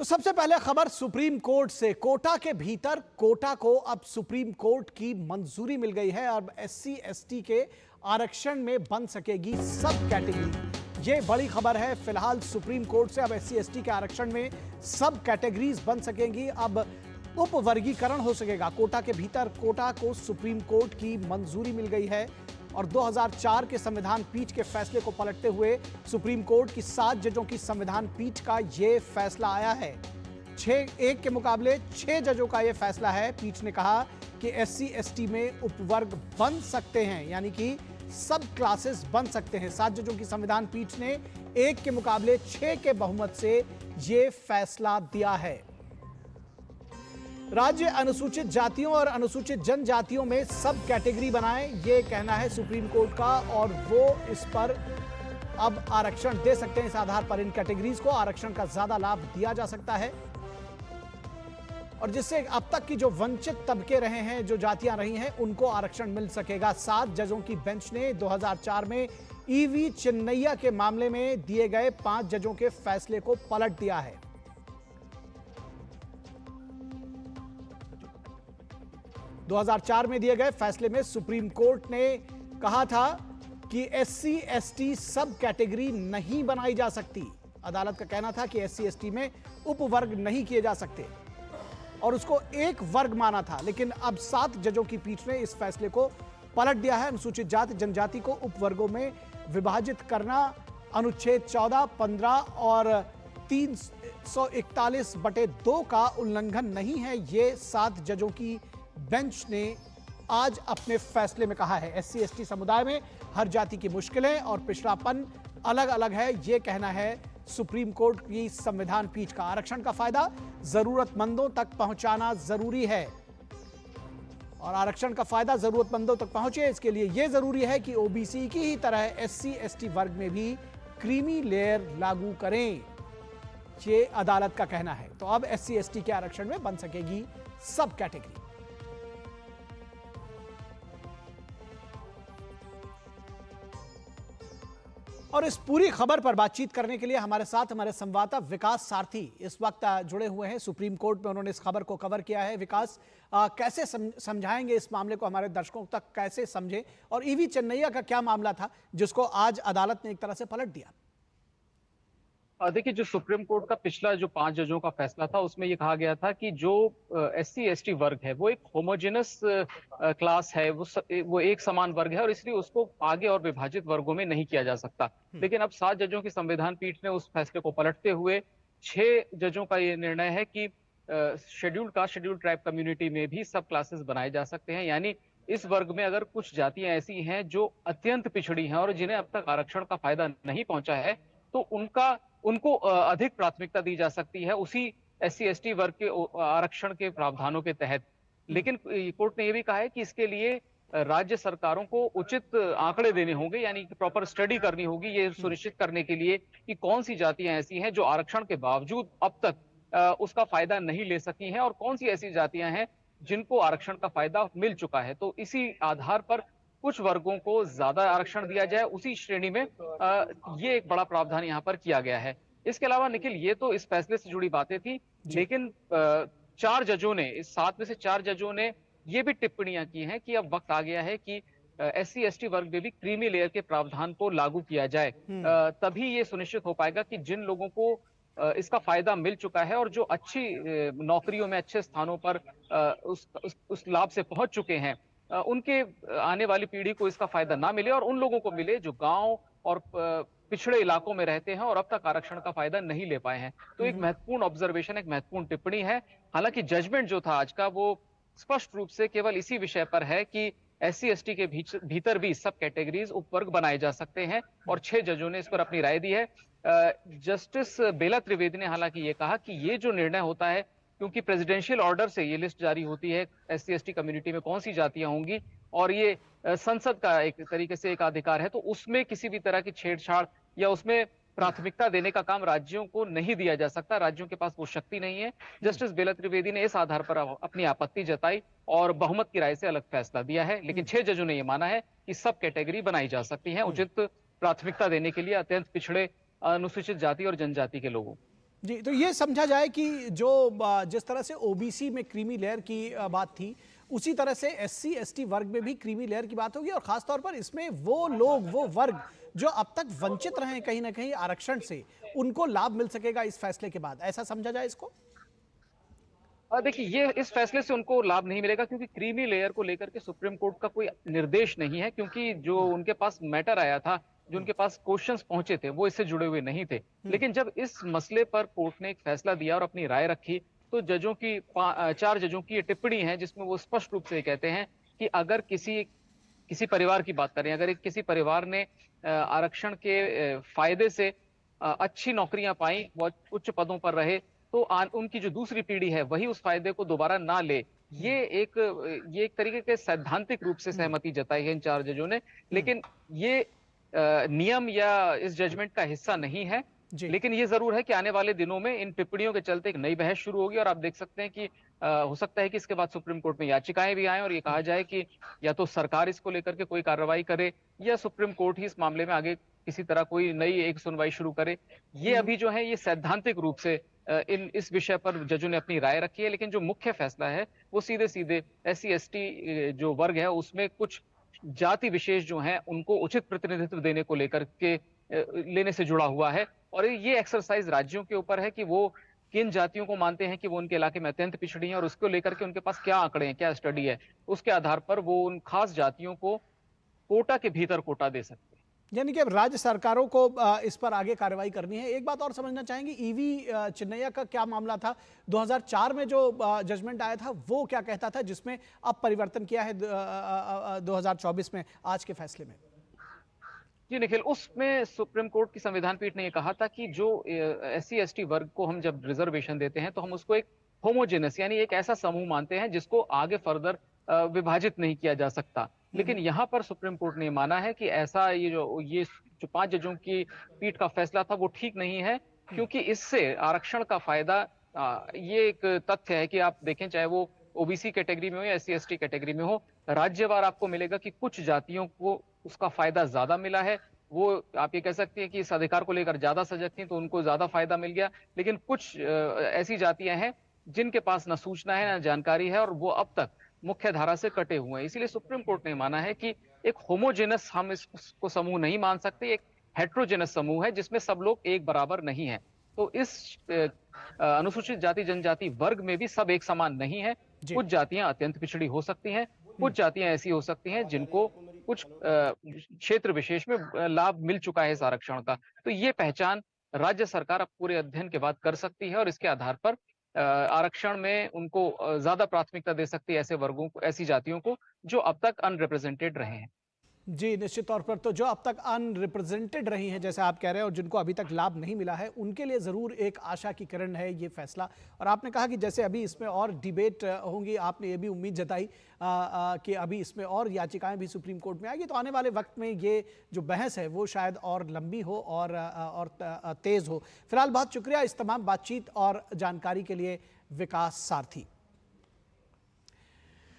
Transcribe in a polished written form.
तो सबसे पहले खबर सुप्रीम कोर्ट से। कोटा के भीतर कोटा को अब सुप्रीम कोर्ट की मंजूरी मिल गई है। अब एससी एसटी के आरक्षण में बन सकेगी सब कैटेगरी। ये बड़ी खबर है। फिलहाल सुप्रीम कोर्ट से अब एससी एसटी के आरक्षण में सब कैटेगरीज बन सकेंगी। अब उप वर्गीकरण हो सकेगा। कोटा के भीतर कोटा को सुप्रीम कोर्ट की मंजूरी मिल गई है और 2004 के संविधान पीठ के फैसले को पलटते हुए सुप्रीम कोर्ट की 7 जजों की संविधान पीठ का यह फैसला आया है। 6-1 के मुकाबले 6 जजों का यह फैसला है। पीठ ने कहा कि एससी एसटी में उपवर्ग बन सकते हैं, यानी कि सब क्लासेस बन सकते हैं। 7 जजों की संविधान पीठ ने 1 के मुकाबले 6 के बहुमत से यह फैसला दिया है। राज्य अनुसूचित जातियों और अनुसूचित जनजातियों में सब कैटेगरी बनाएं, यह कहना है सुप्रीम कोर्ट का, और वो इस पर अब आरक्षण दे सकते हैं। इस आधार पर इन कैटेगरीज को आरक्षण का ज्यादा लाभ दिया जा सकता है और जिससे अब तक की जो वंचित तबके रहे हैं, जो जातियां रही हैं, उनको आरक्षण मिल सकेगा। 7 जजों की बेंच ने 2004 में ईवी चिन्नैया के मामले में दिए गए 5 जजों के फैसले को पलट दिया है। 2004 में दिए गए फैसले में सुप्रीम कोर्ट ने कहा था कि एससी एसटी सब कैटेगरी नहीं बनाई जा सकती। अदालत का कहना था कि एससी एसटी में उपवर्ग नहीं किए जा सकते और उसको एक वर्ग माना था। लेकिन अब 7 जजों की पीठ ने इस फैसले को पलट दिया है। अनुसूचित जाति जनजाति को उपवर्गों में विभाजित करना अनुच्छेद 14, 15 और 341/2 का उल्लंघन नहीं है। ये 7 जजों की बेंच ने आज अपने फैसले में कहा है। एससी एसटी समुदाय में हर जाति की मुश्किलें और पिछड़ापन अलग अलग है, यह कहना है सुप्रीम कोर्ट की संविधान पीठ का। आरक्षण का फायदा जरूरतमंदों तक पहुंचाना जरूरी है और आरक्षण का फायदा जरूरतमंदों तक पहुंचे, इसके लिए यह जरूरी है कि ओबीसी की ही तरह एससी एसटी वर्ग में भी क्रीमी लेयर लागू करें, ये अदालत का कहना है। तो अब एससी एसटी के आरक्षण में बन सकेगी सब कैटेगरी। और इस पूरी खबर पर बातचीत करने के लिए हमारे साथ हमारे संवाददाता विकास सारथी इस वक्त जुड़े हुए हैं। सुप्रीम कोर्ट में उन्होंने इस खबर को कवर किया है। विकास, कैसे समझाएंगे इस मामले को, हमारे दर्शकों तक कैसे समझे, और ईवी चिन्नैया का क्या मामला था जिसको आज अदालत ने एक तरह से पलट दिया? देखिए, जो सुप्रीम कोर्ट का पिछला जो 5 जजों का फैसला था, उसमें ये कहा गया था कि जो एससी एसटी वर्ग है वो एक होमोजेनस क्लास है, वो एक समान वर्ग है और इसलिए उसको आगे और विभाजित वर्गों में नहीं किया जा सकता। लेकिन अब 7 जजों की संविधान पीठ ने उस फैसले को पलटते हुए 6 जजों का ये निर्णय है कि scheduled caste scheduled tribe community में भी सब क्लासेस बनाए जा सकते हैं। यानी इस वर्ग में अगर कुछ जातियां ऐसी हैं जो अत्यंत पिछड़ी हैं और जिन्हें अब तक आरक्षण का फायदा नहीं पहुंचा है, तो उनको अधिक प्राथमिकता दी जा सकती है उसी एससी एसटी वर्ग के आरक्षण के प्रावधानों के तहत। लेकिन कोर्ट ने यह भी कहा है कि इसके लिए राज्य सरकारों को उचित आंकड़े देने होंगे, यानी कि प्रॉपर स्टडी करनी होगी ये सुनिश्चित करने के लिए कि कौन सी जातियां ऐसी हैं जो आरक्षण के बावजूद अब तक उसका फायदा नहीं ले सकी हैं और कौन सी ऐसी जातियां हैं जिनको आरक्षण का फायदा मिल चुका है। तो इसी आधार पर कुछ वर्गों को ज्यादा आरक्षण दिया जाए, उसी श्रेणी में ये एक बड़ा प्रावधान यहाँ पर किया गया है। इसके अलावा निखिल, ये तो इस फैसले से जुड़ी बातें थी, लेकिन 4 जजों ने, इस 7 में से 4 जजों ने ये भी टिप्पणियां की हैं कि अब वक्त आ गया है कि एससी एसटी वर्ग में भी क्रीमी लेयर के प्रावधान को लागू किया जाए। तभी ये सुनिश्चित हो पाएगा कि जिन लोगों को इसका फायदा मिल चुका है और जो अच्छी नौकरियों में, अच्छे स्थानों पर उस लाभ से पहुंच चुके हैं, उनके आने वाली पीढ़ी को इसका फायदा ना मिले और उन लोगों को मिले जो गांव और पिछड़े इलाकों में रहते हैं और अब तक आरक्षण का फायदा नहीं ले पाए हैं। तो एक महत्वपूर्ण ऑब्जर्वेशन, एक महत्वपूर्ण टिप्पणी है। हालांकि जजमेंट जो था आज का, वो स्पष्ट रूप से केवल इसी विषय पर है कि एससी एसटी के भीतर भी सब कैटेगरीज उपवर्ग बनाए जा सकते हैं और 6 जजों ने इस पर अपनी राय दी है। जस्टिस बेला त्रिवेदी ने हालांकि ये कहा कि ये जो निर्णय होता है, क्योंकि प्रेसिडेंशियल ऑर्डर से ये लिस्ट जारी होती है एससी एसटी कम्युनिटी में कौन सी जातियां होंगी और ये संसद का एक तरीके से एक अधिकार है, तो उसमें किसी भी तरह की छेड़छाड़ या उसमें प्राथमिकता देने का काम राज्यों को नहीं दिया जा सकता। राज्यों के पास वो शक्ति नहीं है। जस्टिस बेला त्रिवेदी ने इस आधार पर अपनी आपत्ति जताई और बहुमत की राय से अलग फैसला दिया है। लेकिन 6 जजों ने यह माना है कि सब कैटेगरी बनाई जा सकती है उचित प्राथमिकता देने के लिए अत्यंत पिछड़े अनुसूचित जाति और जनजाति के लोगों। जी, तो ये समझा जाए कि जो जिस तरह से ओबीसी में क्रीमी लेयर की बात थी, उसी तरह से एससी एसटी वर्ग में भी क्रीमी लेयर की बात होगी और खासतौर पर इसमें वो लोग, वो वर्ग जो अब तक वंचित रहे हैं कहीं ना कहीं आरक्षण से, उनको लाभ मिल सकेगा इस फैसले के बाद, ऐसा समझा जाए इसको? देखिए, ये इस फैसले से उनको लाभ नहीं मिलेगा क्योंकि क्रीमी लेयर को लेकर के सुप्रीम कोर्ट का कोई निर्देश नहीं है, क्योंकि जो हम्म, उनके पास मैटर आया था, जो हम्म, उनके पास क्वेश्चंस पहुंचे थे, वो इससे जुड़े हुए नहीं थे। हम्म, लेकिन जब इस मसले पर कोर्ट ने एक फैसला दिया और अपनी राय रखी, तो जजों की 4 जजों की ये टिप्पणी है जिसमें वो स्पष्ट रूप से ये कहते हैं कि अगर किसी किसी परिवार की बात करें, अगर किसी परिवार ने आरक्षण के फायदे से अच्छी नौकरियां पाई, वो उच्च पदों पर रहे, तो उनकी जो दूसरी पीढ़ी है वही उस फायदे को दोबारा ना ले। हम्म, ये एक तरीके के सैद्धांतिक रूप से हम्म, सहमति जताई है इन 4 जजों ने। हम्म, लेकिन ये नियम या इस जजमेंट का हिस्सा नहीं है। जी, लेकिन ये जरूर है कि आने वाले दिनों में इन टिप्पणियों के चलते एक नई बहस शुरू होगी और आप देख सकते हैं कि हो सकता है कि इसके बाद सुप्रीम कोर्ट में याचिकाएं भी आएं और ये कहा हम्म, जाए कि या तो सरकार इसको लेकर के कोई कार्रवाई करे या सुप्रीम कोर्ट ही इस मामले में आगे किसी तरह कोई नई एक सुनवाई शुरू करे। ये हम्म, अभी जो है ये सैद्धांतिक रूप से इन इस विषय पर जजों ने अपनी राय रखी है, लेकिन जो मुख्य फैसला है वो सीधे सीधे एससी एसटी जो वर्ग है उसमें कुछ जाति विशेष जो हैं उनको उचित प्रतिनिधित्व देने को लेकर के लेने से जुड़ा हुआ है। और ये एक्सरसाइज राज्यों के ऊपर है कि वो किन जातियों को मानते हैं कि वो उनके इलाके में अत्यंत पिछड़ी हैं और उसको लेकर के उनके पास क्या आंकड़े हैं, क्या स्टडी है, उसके आधार पर वो उन खास जातियों को कोटा के भीतर कोटा दे सकते हैं। यानी कि अब राज्य सरकारों को इस पर आगे कार्रवाई करनी है। एक बात और समझना चाहेंगे, ईवी चिन्नैया का क्या मामला था? 2004 में जो जजमेंट आया था वो क्या कहता था, जिसमें अब परिवर्तन किया है 2024 में आज के फैसले में? जी निखिल, उसमें सुप्रीम कोर्ट की संविधान पीठ ने यह कहा था कि जो एससी एसटी वर्ग को हम जब रिजर्वेशन देते हैं तो हम उसको एक होमोजेनस यानी एक ऐसा समूह मानते हैं जिसको आगे फर्दर विभाजित नहीं किया जा सकता। लेकिन हम्म, यहाँ पर सुप्रीम कोर्ट ने माना है कि ऐसा ये जो 5 जजों की पीठ का फैसला था वो ठीक नहीं है, हम्म, क्योंकि इससे आरक्षण का फायदा ये एक तथ्य है कि आप देखें चाहे वो ओबीसी कैटेगरी में हो या एससी एसटी कैटेगरी में हो, राज्यवार आपको मिलेगा कि कुछ जातियों को उसका फायदा ज्यादा मिला है। वो आप ये कह सकते हैं कि इस अधिकार को लेकर ज्यादा सजग थी तो उनको ज्यादा फायदा मिल गया। लेकिन कुछ ऐसी जातियां हैं जिनके पास ना सूचना है ना जानकारी है और वो अब तक मुख्य धारा से कटे हुए हैं। इसीलिए सुप्रीम कोर्ट ने माना है कि एक होमोजेनस हम इसको समूह नहीं मान सकते, एक हेट्रोजेनस समूह है जिसमें सब लोग एक बराबर नहीं है। तो इस अनुसूचित जाति जनजाति वर्ग में भी सब एक समान नहीं है। जी, कुछ जातियां अत्यंत पिछड़ी हो सकती हैं, हम्म, कुछ जातियां ऐसी हो सकती हैं जिनको कुछ क्षेत्र विशेष में लाभ मिल चुका है इस आरक्षण का। तो ये पहचान राज्य सरकार अब पूरे अध्ययन के बाद कर सकती है और इसके आधार पर आरक्षण में उनको ज्यादा प्राथमिकता दे सकती है ऐसे वर्गों को, ऐसी जातियों को जो अब तक अनरिप्रेजेंटेड रहे हैं। जी, निश्चित तौर पर तो जो अब तक अनरिप्रेजेंटेड रही हैं जैसे आप कह रहे हैं और जिनको अभी तक लाभ नहीं मिला है, उनके लिए ज़रूर एक आशा की किरण है ये फैसला। और आपने कहा कि जैसे अभी इसमें और डिबेट होंगी, आपने ये भी उम्मीद जताई कि अभी इसमें और याचिकाएं भी सुप्रीम कोर्ट में आएगी, तो आने वाले वक्त में ये जो बहस है वो शायद और लंबी हो और तेज़ हो। फिलहाल बहुत शुक्रिया इस तमाम बातचीत और जानकारी के लिए विकास सारथी।